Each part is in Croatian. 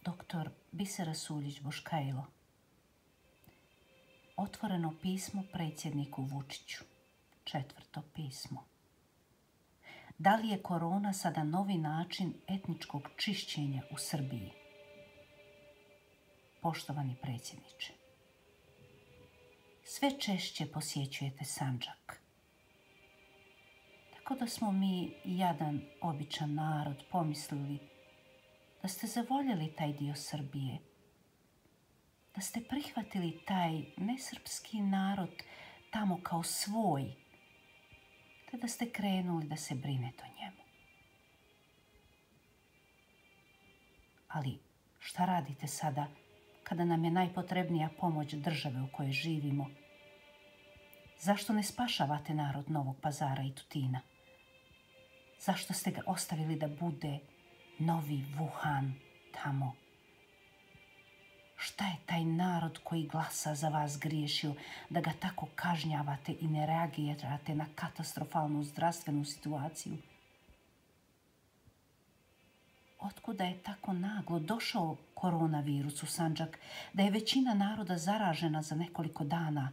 Dr. Bisera Suljić-Boškajlo. Otvoreno pismo predsjedniku Vučiću. 4. pismo. Da li je korona sada novi način etničkog čišćenja u Srbiji? Poštovani predsjedniče, sve češće posjećujete Sandžak. Tako da smo mi, jadan običan narod, pomislili da ste zavoljeli taj dio Srbije, da ste prihvatili taj nesrpski narod tamo kao svoj, te da ste krenuli da se brinete o njemu. Ali šta radite sada kada nam je najpotrebnija pomoć države u kojoj živimo? Zašto ne spašavate narod Novog Pazara i Tutina? Zašto ste ga ostavili da bude novi Wuhan tamo? Šta je taj narod koji glasa za vas griješio da ga tako kažnjavate i ne reagirate na katastrofalnu zdravstvenu situaciju? Otkuda je tako naglo došao koronavirus u Sandžak da je većina naroda zaražena za nekoliko dana?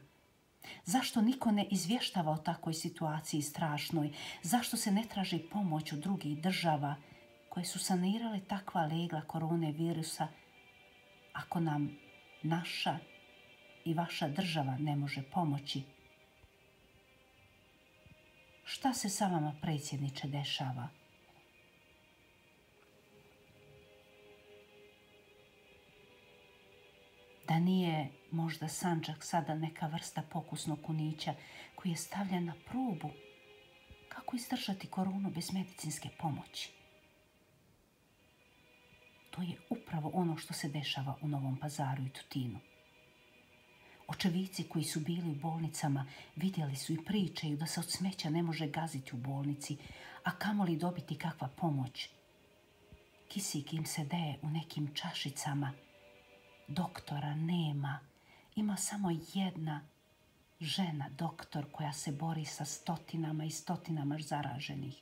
Zašto niko ne izvještava o takvoj situaciji strašnoj? Zašto se ne traži pomoć od drugih država koje su sanirale takva legla koronavirusa ako nam naša i vaša država ne može pomoći? Šta se sa vama, predsjedniče, dešava? Da nije možda Sandžak sada neka vrsta pokusnog kunića koji je stavljen na probu? Kako izdržati koronu bez medicinske pomoći? To je upravo ono što se dešava u Novom Pazaru i Tutinu. Očevici koji su bili u bolnicama vidjeli su i pričaju da se od smeća ne može gaziti u bolnici, a kamoli dobiti kakva pomoć. Kisik im se daje u nekim čašicama. Doktora nema. Ima samo jedna žena, doktor, koja se bori sa stotinama i stotinama zaraženih.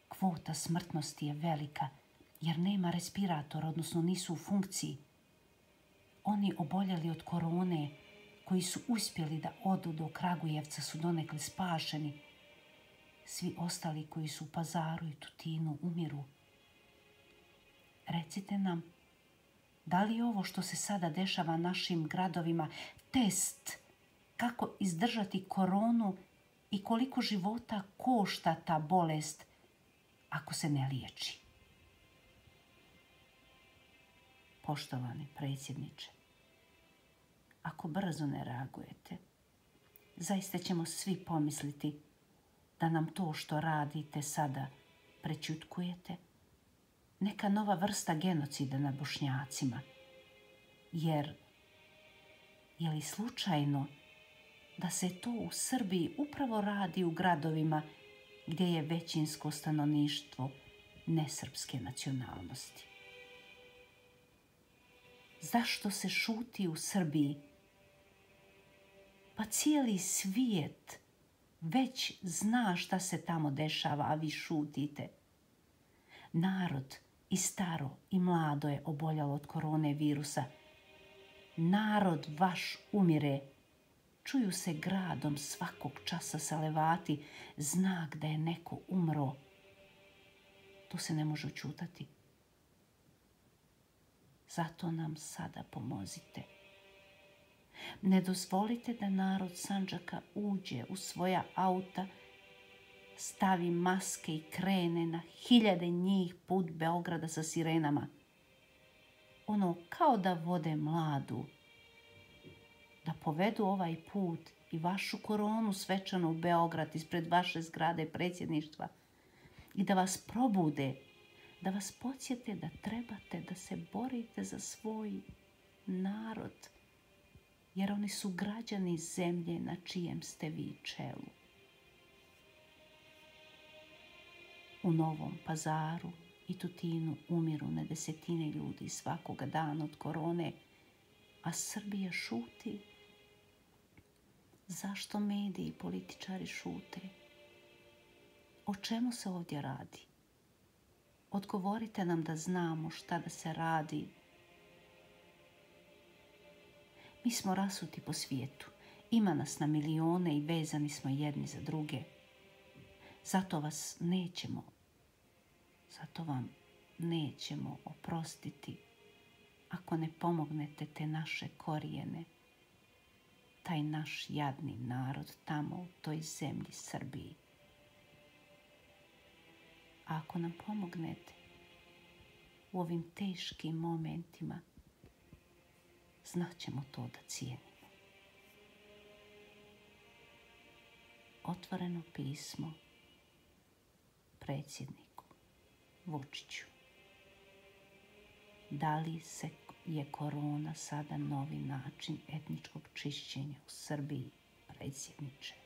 Kvota smrtnosti je velika jer nema respiratora, odnosno nisu u funkciji. Oni oboljeli od korone koji su uspjeli da odu do Kragujevca su donekle spašeni. Svi ostali koji su u Pazaru i Tutinu umiru. Recite nam, da li je ovo što se sada dešava našim gradovima test kako izdržati koronu i koliko života košta ta bolest ako se ne liječi? Poštovani predsjedniče, ako brzo ne reagujete, zaista ćemo svi pomisliti da nam to što radite sada prećutkujete neka nova vrsta genocida nad Bošnjacima. Jer je li slučajno da se to u Srbiji upravo radi u gradovima gdje je većinsko stanovništvo nesrpske nacionalnosti? Zašto se šuti u Srbiji? Pa cijeli svijet već zna šta se tamo dešava, a vi šutite. Narod i staro i mlado je oboljalo od koronavirusa. Narod vaš umire. Čuju se gradom svakog časa salevati, znak da je neko umro. To se ne može oćutati. Zato nam sada pomozite. Ne dozvolite da narod Sandžaka uđe u svoja auta, stavi maske i krene na hiljade njih put Beograda sa sirenama. Ono kao da vode mladu. Da povedu ovaj put i vašu koronu svečanu u Beograd ispred vaše zgrade predsjedništva i da vas probude, da vas podsjete da trebate da se borite za svoj narod, jer oni su građani zemlje na čijem ste vi čelu. U Novom Pazaru i Tutinu umiru na desetine ljudi svakoga dana od korone, a Srbija šuti. Zašto mediji i političari šute? O čemu se ovdje radi? Odgovorite nam da znamo šta da se radi. Mi smo rasuti po svijetu. Ima nas na milione i vezani smo jedni za druge. Zato vam nećemo oprostiti ako ne pomognete te naše korijene, taj naš jadni narod tamo u toj zemlji Srbiji. A ako nam pomognete u ovim teškim momentima, znaćemo to da cijenimo. Otvoreno pismo predsjedniku Vučiću. Da li je korona sada novi način etničkog čišćenja u Srbiji, predsjedniče?